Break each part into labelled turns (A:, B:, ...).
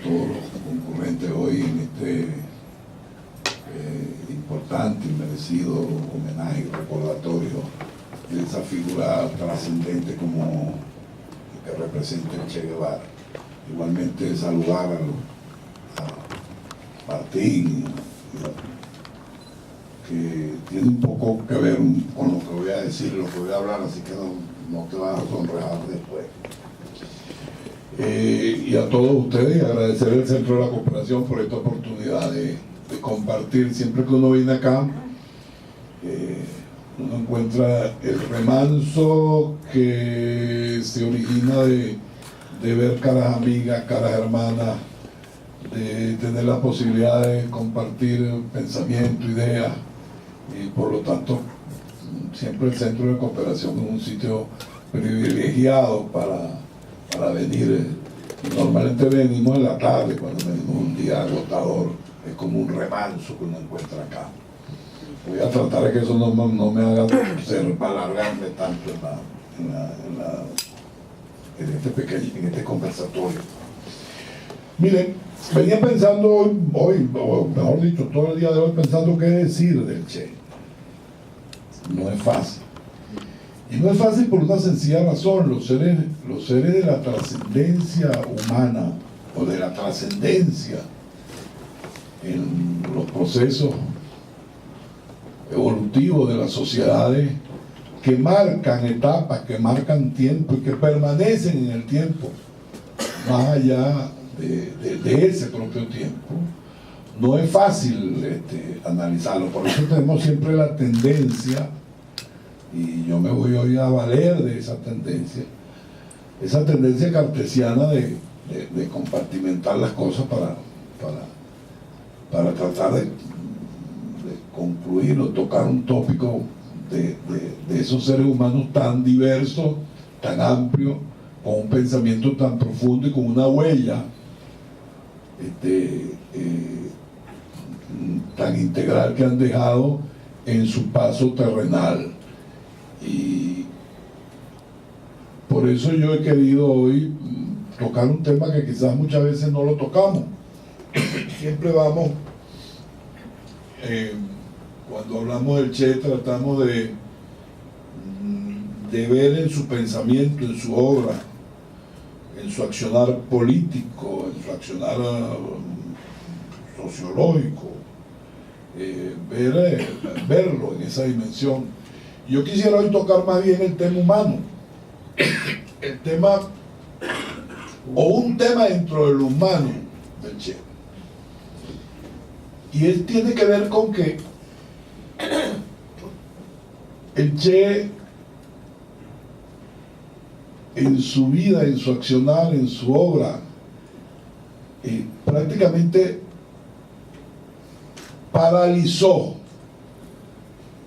A: todos los concurrentes hoy en este importante y merecido homenaje y recordatorio de esa figura trascendente como que representa el Che Guevara. Igualmente saludar a Martín, que tiene un poco que ver con lo que voy a decir, lo que voy a hablar, así que no te vas a sonrejar después. Y a todos ustedes, agradecer al Centro de la Cooperación por esta oportunidad de compartir. Siempre que uno viene acá, uno encuentra el remanso que se origina de ver caras amigas, caras hermanas, de tener la posibilidad de compartir pensamiento, ideas, y por lo tanto siempre el Centro de Cooperación es un sitio privilegiado para venir. Normalmente venimos en la tarde, cuando venimos un día agotador, es como un remanso que uno encuentra acá. Voy a tratar de que eso no me haga alargarme tanto en este conversatorio. Miren, venía pensando hoy, o mejor dicho, todo el día de hoy, pensando qué decir del Che. No es fácil. Y no es fácil por una sencilla razón. Los seres de la trascendencia humana, o de la trascendencia en los procesos evolutivos de las sociedades, que marcan etapas, que marcan tiempo y que permanecen en el tiempo, más allá de ese propio tiempo, no es fácil analizarlo. Por eso tenemos siempre la tendencia, y yo me voy hoy a valer de esa tendencia cartesiana de compartimentar las cosas para tratar de concluir o tocar un tópico de esos seres humanos tan diversos, tan amplios, con un pensamiento tan profundo y con una huella tan integral que han dejado en su paso terrenal. Y por eso yo he querido hoy tocar un tema que quizás muchas veces no lo tocamos. Siempre vamos, cuando hablamos del Che, tratamos de ver en su pensamiento, en su obra, en su accionar político, en su accionar sociológico, verlo en esa dimensión. Yo quisiera hoy tocar más bien el tema humano, el tema, o un tema dentro de lo humano del Che. Y él tiene que ver con que el Che, en su vida, en su accionar, en su obra, prácticamente paralizó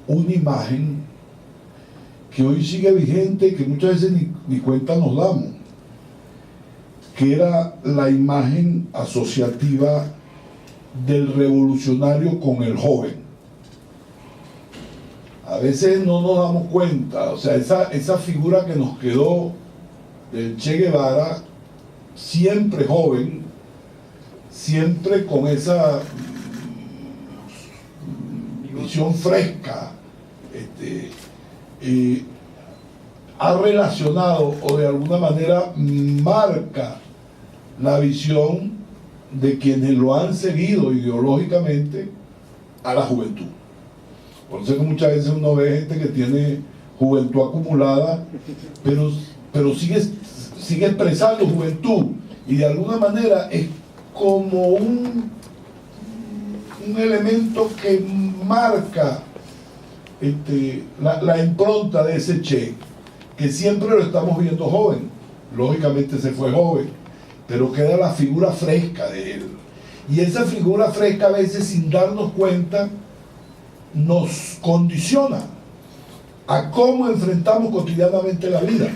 A: una imagen que hoy sigue vigente y que muchas veces ni cuenta nos damos, que era la imagen asociativa del revolucionario con el joven. A veces no nos damos cuenta, o sea, esa figura que nos quedó del Che Guevara, siempre joven, siempre con esa visión fresca, ha relacionado o de alguna manera marca la visión de quienes lo han seguido ideológicamente a la juventud. Por eso es que muchas veces uno ve gente que tiene juventud acumulada, pero sigue expresando juventud, y de alguna manera es como un elemento que marca la impronta de ese Che, que siempre lo estamos viendo joven. Lógicamente se fue joven, pero queda la figura fresca de él, y esa figura fresca a veces, sin darnos cuenta, nos condiciona a cómo enfrentamos cotidianamente la vida.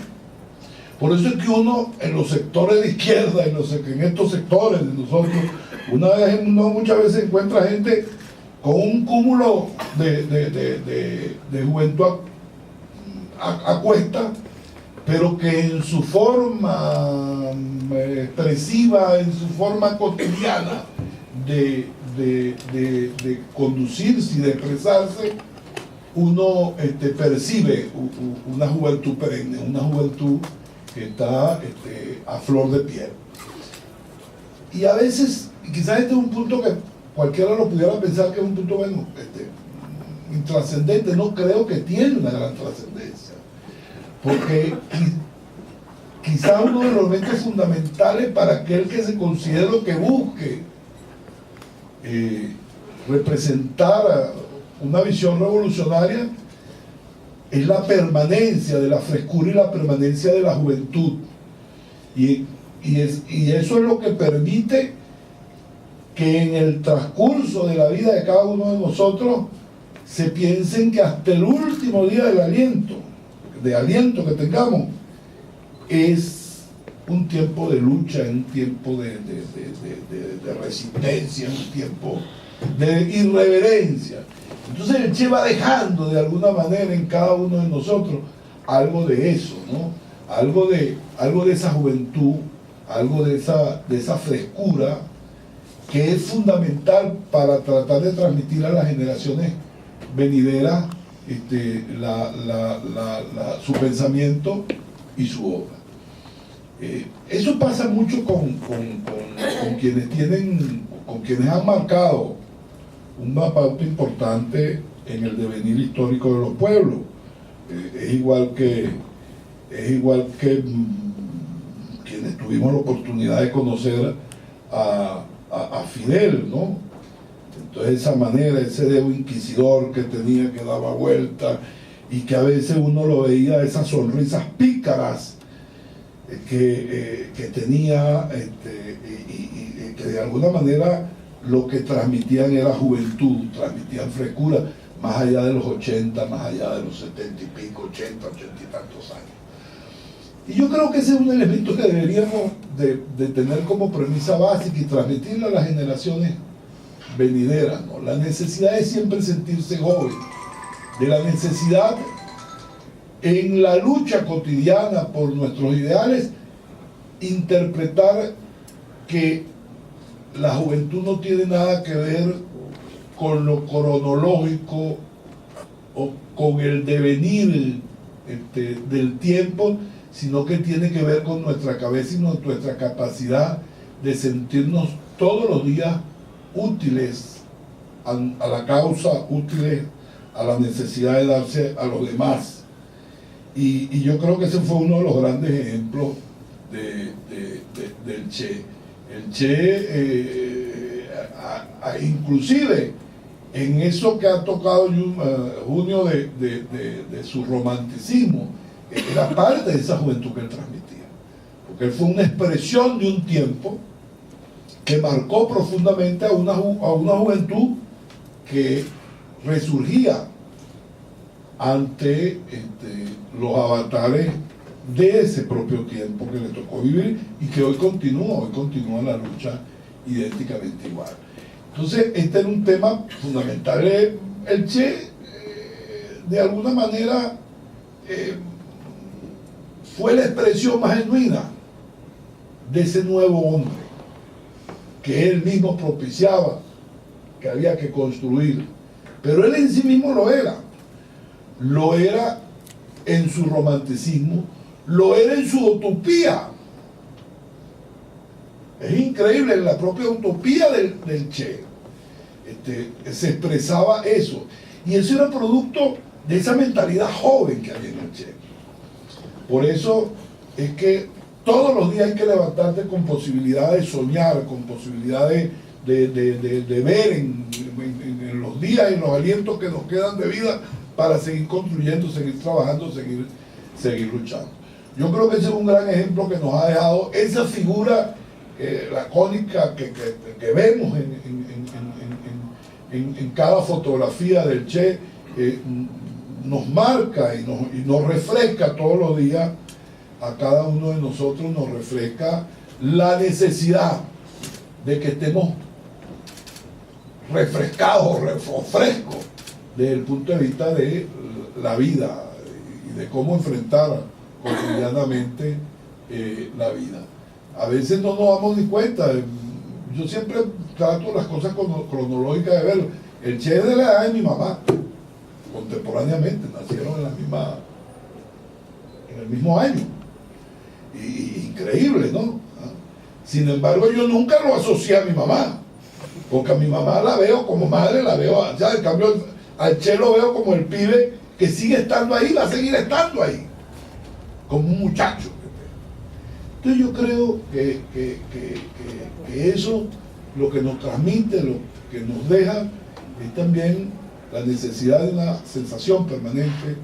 A: Por eso es que uno, en los sectores de izquierda, en estos sectores de nosotros, uno muchas veces encuentra gente con un cúmulo de juventud a cuesta, pero que en su forma expresiva, en su forma cotidiana de conducirse y de expresarse, uno percibe una juventud perenne, una juventud que está a flor de piel. Y a veces, quizás este es un punto que cualquiera lo pudiera pensar que es un punto, bueno, intrascendente. No creo que tiene una gran trascendencia, porque quizás uno de los elementos fundamentales para aquel que se considera que busque representar una visión revolucionaria es la permanencia de la frescura y la permanencia de la juventud, y eso es lo que permite que en el transcurso de la vida de cada uno de nosotros se piensen que hasta el último día del aliento que tengamos es un tiempo de lucha, un tiempo de resistencia, un tiempo de irreverencia. Entonces el Che va dejando de alguna manera en cada uno de nosotros algo de eso, ¿no? Algo de esa juventud, algo de esa frescura que es fundamental para tratar de transmitir a las generaciones venideras su pensamiento y su obra. Eso pasa mucho con quienes han marcado una pauta importante en el devenir histórico de los pueblos. Es igual que quienes tuvimos la oportunidad de conocer a Fidel, ¿no? Entonces esa manera, ese dedo inquisidor que tenía, que daba vuelta, y que a veces uno lo veía, esas sonrisas pícaras que tenía, y que de alguna manera lo que transmitían era juventud, transmitían frescura, más allá de los 80, más allá de los 70 y pico, 80 y tantos años. Y yo creo que ese es un elemento que deberíamos de tener como premisa básica y transmitirle a las generaciones venideras, ¿no? La necesidad de siempre sentirse joven, de la necesidad en la lucha cotidiana por nuestros ideales, interpretar que la juventud no tiene nada que ver con lo cronológico o con el devenir del tiempo, sino que tiene que ver con nuestra cabeza y nuestra capacidad de sentirnos todos los días útiles a la causa, útiles a la necesidad de darse a los demás. Y yo creo que ese fue uno de los grandes ejemplos del Che. El Che, inclusive en eso que ha tocado Junio de su romanticismo, era parte de esa juventud que él transmitía, porque él fue una expresión de un tiempo que marcó profundamente a una juventud que resurgía ante los avatares de ese propio tiempo que le tocó vivir y que hoy continúa la lucha idénticamente igual. Entonces este era un tema fundamental. El Che de alguna manera fue la expresión más genuina de ese nuevo hombre que él mismo propiciaba, que había que construir, pero él en sí mismo lo era en su romanticismo, lo era en su utopía. Es increíble, en la propia utopía del Che se expresaba eso, y eso era producto de esa mentalidad joven que había en el Che. Por eso es que todos los días hay que levantarte con posibilidad de soñar, con posibilidad de ver en los días, en los alientos que nos quedan de vida, para seguir construyendo, seguir trabajando, seguir luchando. Yo creo que ese es un gran ejemplo que nos ha dejado esa figura lacónica que vemos en cada fotografía del Che. Nos marca y nos refresca todos los días, a cada uno de nosotros nos refresca la necesidad de que estemos refrescados o frescos desde el punto de vista de la vida y de cómo enfrentar cotidianamente la vida. A veces no nos damos ni cuenta. Yo siempre trato las cosas cronológicas de verlo. El Che es de la edad de mi mamá, contemporáneamente, nacieron en el mismo año. Y increíble, ¿no? Sin embargo, yo nunca lo asocié a mi mamá, porque a mi mamá la veo como madre, la veo, ya en cambio al Che lo veo como el pibe que sigue estando ahí, va a seguir estando ahí, como un muchacho. Entonces yo creo que eso, lo que nos transmite, lo que nos deja, es también la necesidad de una sensación permanente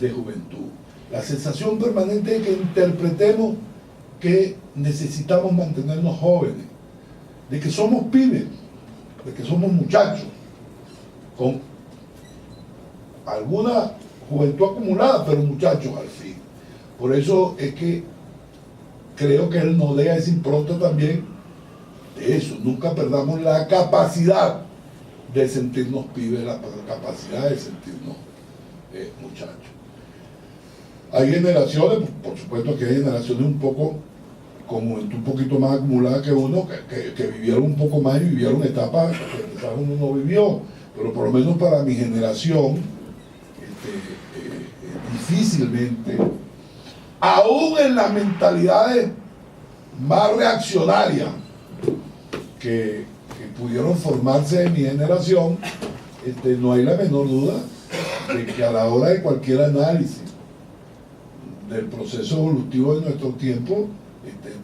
A: de juventud. La sensación permanente de que interpretemos que necesitamos mantenernos jóvenes, de que somos pibes, de que somos muchachos, con alguna juventud acumulada, pero muchachos al fin. Por eso es que creo que él nos deja esa impronta también de eso. Nunca perdamos la capacidad de sentirnos pibes, la capacidad de sentirnos muchachos. Hay generaciones, por supuesto que hay generaciones un poco con juventud un poquito más acumulada que uno, que vivieron un poco más y vivieron etapas que quizás uno no vivió, pero por lo menos para mi generación, difícilmente, aún en las mentalidades más reaccionarias que pudieron formarse en mi generación, no hay la menor duda de que a la hora de cualquier análisis del proceso evolutivo de nuestro tiempo,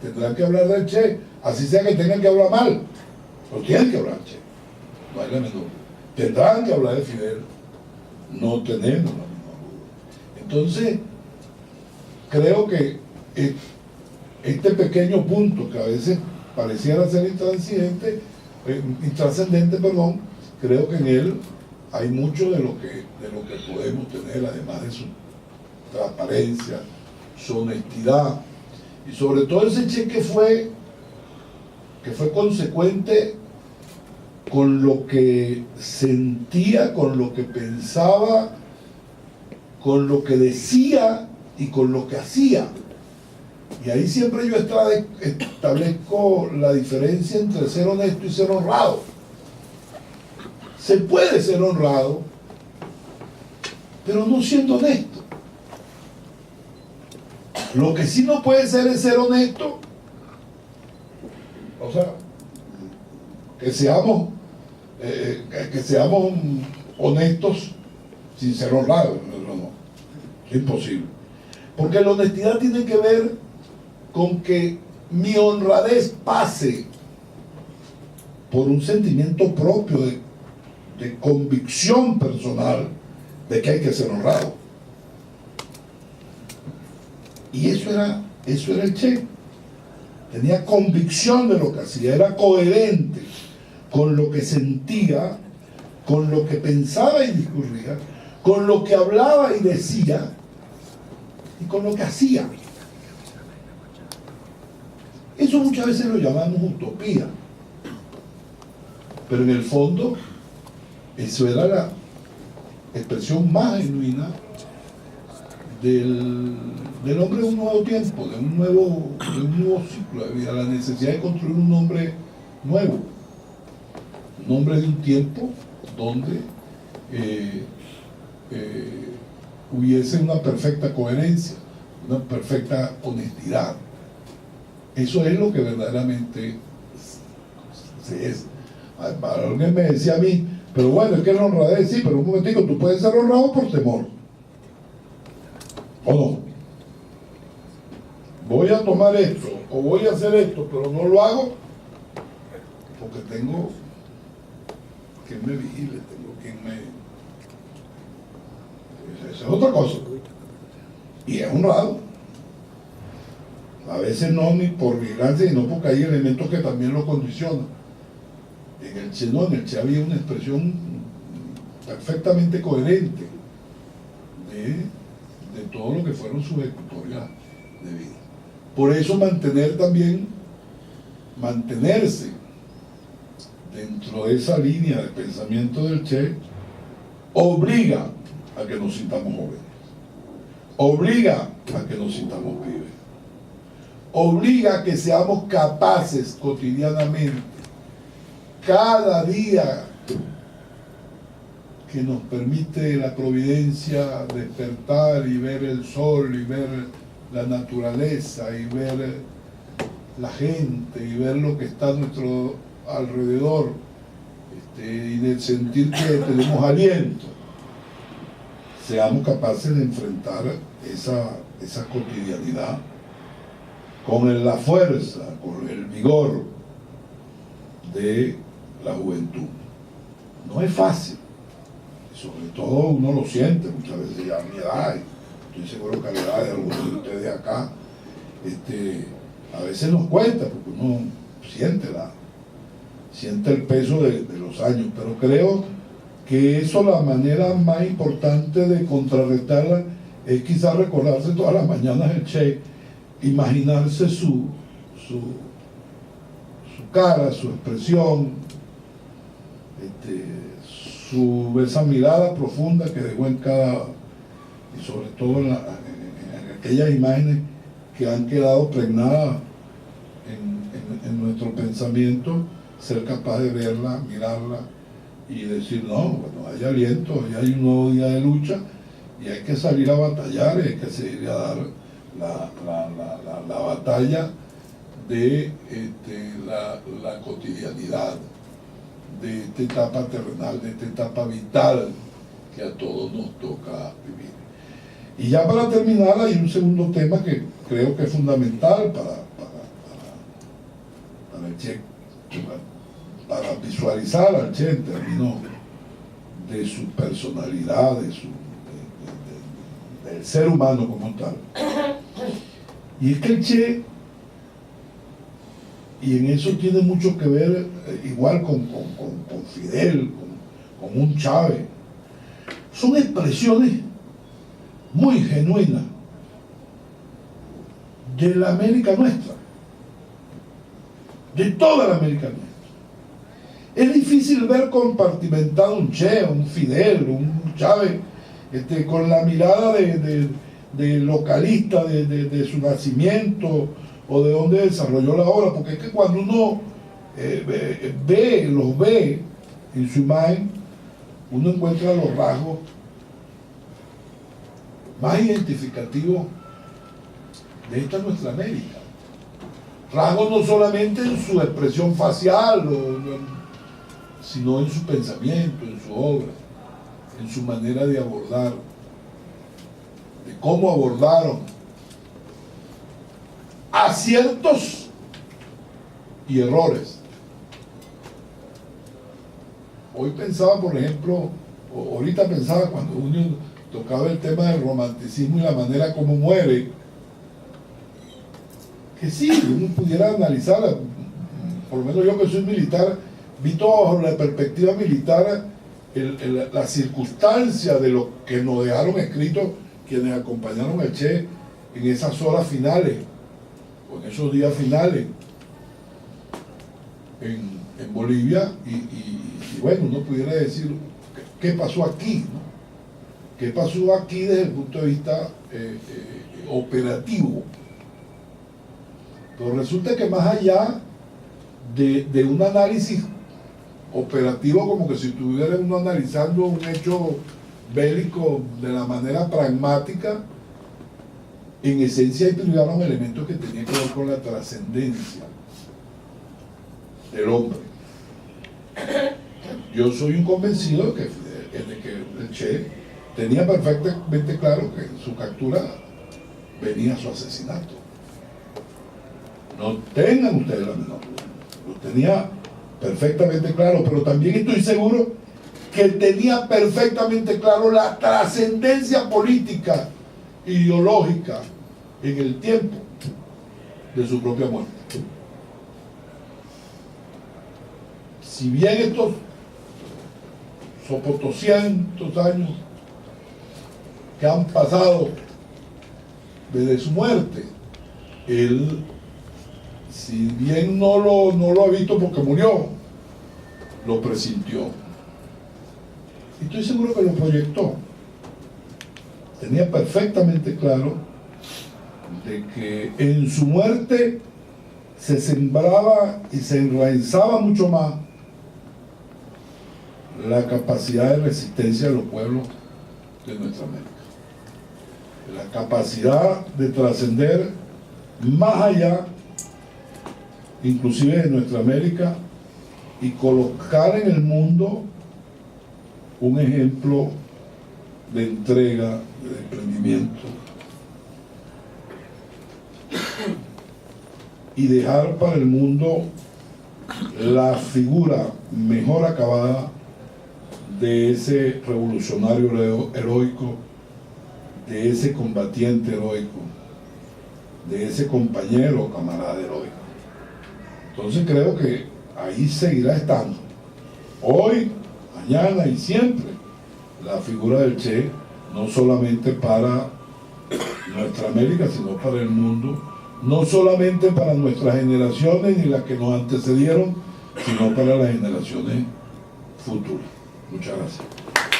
A: tendrán que hablar del Che, así sea que tengan que hablar mal, pero tienen que hablar del Che, no hay la menor duda. Tendrán que hablar de Fidel, no tenemos la menor duda. Entonces, creo que este pequeño punto que a veces pareciera ser intrascendente, creo que en él hay mucho de lo que podemos tener, además de su transparencia, su honestidad, y sobre todo ese Che que fue consecuente con lo que sentía, con lo que pensaba, con lo que decía y con lo que hacía. Y ahí siempre yo establezco la diferencia entre ser honesto y ser honrado. Se puede ser honrado, pero no siendo honesto. Lo que sí no puede ser es ser honesto, o sea, que seamos honestos sin ser honrados. No, es imposible. Porque la honestidad tiene que ver con que mi honradez pase por un sentimiento propio de convicción personal de que hay que ser honrado. Y eso era el Che. Tenía convicción de lo que hacía, era coherente con lo que sentía, con lo que pensaba y discurría, con lo que hablaba y decía y con lo que hacía. Eso muchas veces lo llamamos utopía, pero en el fondo eso era la expresión más genuina del hombre de un nuevo tiempo, de un nuevo ciclo de vida, la necesidad de construir un hombre nuevo, un hombre de un tiempo donde hubiese una perfecta coherencia, una perfecta honestidad. Eso es lo que verdaderamente es. Alguien me decía a mí, pero bueno, es que la honradez, sí, pero un momentico, tú puedes ser honrado por temor, ¿o no? Voy a tomar esto, o voy a hacer esto, pero no lo hago porque tengo quien me vigile, tengo quien me... Esa es otra cosa. Y es honrado. A veces no ni por vigilancia, sino porque hay elementos que también lo condicionan. En el Che había una expresión perfectamente coherente de todo lo que fueron sus ejecutorias de vida. Por eso mantenerse dentro de esa línea de pensamiento del Che obliga a que nos sintamos jóvenes. obliga a que nos sintamos pibes, obliga a que seamos capaces cotidianamente, cada día que nos permite la providencia despertar y ver el sol y ver la naturaleza y ver la gente y ver lo que está a nuestro alrededor, y de sentir que tenemos aliento, seamos capaces de enfrentar esa cotidianidad con la fuerza, con el vigor de la juventud. No es fácil, sobre todo uno lo siente muchas veces ya a mi edad, estoy seguro que a la edad de algunos de ustedes acá, a veces nos cuesta porque uno siente el peso de los años, pero creo que eso, la manera más importante de contrarrestarla es quizás recordarse todas las mañanas el Che, imaginarse su cara, su expresión, esa mirada profunda que dejó en cada, y sobre todo en aquellas imágenes que han quedado pregnadas en nuestro pensamiento, ser capaz de verla, mirarla y decir, no, bueno, hay aliento, hay un nuevo día de lucha y hay que salir a batallar, y hay que seguir a dar la batalla de la cotidianidad, de esta etapa terrenal, de esta etapa vital que a todos nos toca vivir. Y ya para terminar, hay un segundo tema que creo que es fundamental para el Che, para visualizar al Che en términos de su personalidad, del ser humano como tal. Y es que el Che, y en eso tiene mucho que ver, igual con Fidel, con un Chávez, son expresiones muy genuinas de la América nuestra, de toda la América nuestra. Es difícil ver compartimentado un Che, un Fidel, un Chávez, con la mirada de localista de su nacimiento o de dónde desarrolló la obra, porque es que cuando uno los ve en su imagen, uno encuentra los rasgos más identificativos de esta nuestra América. Rasgos no solamente en su expresión facial, sino en su pensamiento, en su obra, en su manera de abordar, de cómo abordaron aciertos y errores. Hoy pensaba, por ejemplo, ahorita pensaba cuando uno tocaba el tema del romanticismo y la manera como muere, que sí, uno pudiera analizar, por lo menos yo que soy militar, vi todo bajo la perspectiva militar, la circunstancia de lo que nos dejaron escrito quienes acompañaron al Che en esas horas finales, o en esos días finales en Bolivia, y bueno, uno pudiera decir, ¿qué pasó aquí? ¿No? ¿Qué pasó aquí desde el punto de vista operativo? Pero resulta que más allá de un análisis operativo, como que si estuviera uno analizando un hecho bélico de la manera pragmática, en esencia implicaron elementos que tenían que ver con la trascendencia del hombre. Yo soy un convencido de que el Che tenía perfectamente claro que en su captura venía su asesinato. No tengan ustedes la menor duda. Lo tenía perfectamente claro, pero también estoy seguro que tenía perfectamente claro la trascendencia política, ideológica, en el tiempo de su propia muerte. Si bien estos sopotoscientos años que han pasado desde su muerte, él, si bien no lo ha visto porque murió, lo presintió. Y estoy seguro que lo proyectó. tenía perfectamente claro de que en su muerte se sembraba y se enraizaba mucho más la capacidad de resistencia de los pueblos de nuestra América, la capacidad de trascender más allá, inclusive de nuestra América, y colocar en el mundo un ejemplo de entrega, de emprendimiento, y dejar para el mundo la figura mejor acabada de ese revolucionario heroico, de ese combatiente heroico, de ese compañero o camarada heroico. Entonces creo que ahí seguirá estando, hoy, mañana y siempre, la figura del Che, no solamente para nuestra América, sino para el mundo, no solamente para nuestras generaciones ni las que nos antecedieron, sino para las generaciones futuras. Muchas gracias.